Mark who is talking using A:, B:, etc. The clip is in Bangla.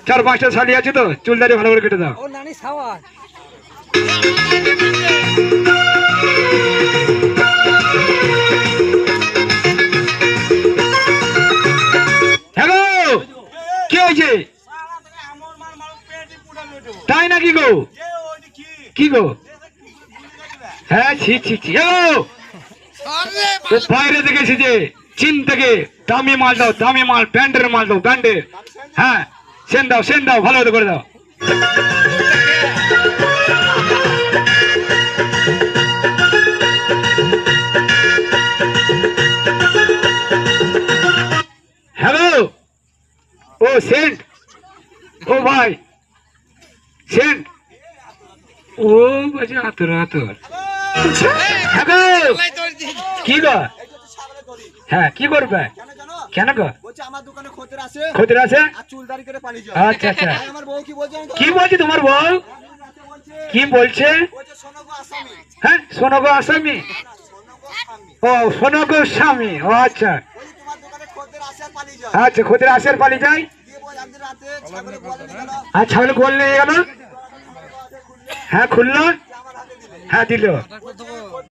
A: 4-5টা শালি আছে তো, চুলদারি ভালো করে কেটে দাও।
B: ও নানি সাওয়ার
A: হ্যালো, কি হয়েছে? তাই নাকি গো? কি গো? হ্যাঁ, ছি ছি ছি। হ্যালো, বাইরে থেকে এসেছে চীন থেকে। দামি মাল দাও, দামি মাল, ব্র্যান্ডের মাল দাও, ব্র্যান্ডের। হ্যাঁ, সেন দাও ভালো করে দাও। হ্যালো, ও সেন্ট, ও ভাই সেন্ট, ও বাজে আতর। হ্যালো, কি গো? হ্যাঁ, কি করবে? কেন গো? খদ্দের আছে? আচ্ছা আচ্ছা। কি বলছে তোমার বউ? কি বলছে? হ্যাঁ, শোনো গো আসামি। ও, শোনো গো স্বামী। ও আচ্ছা আচ্ছা, খদ্দের আসে আর পালিয়ে যায়। আর ছাগল গোল নিয়ে গেল। হ্যাঁ, খুললো। হ্যাঁ, দিল।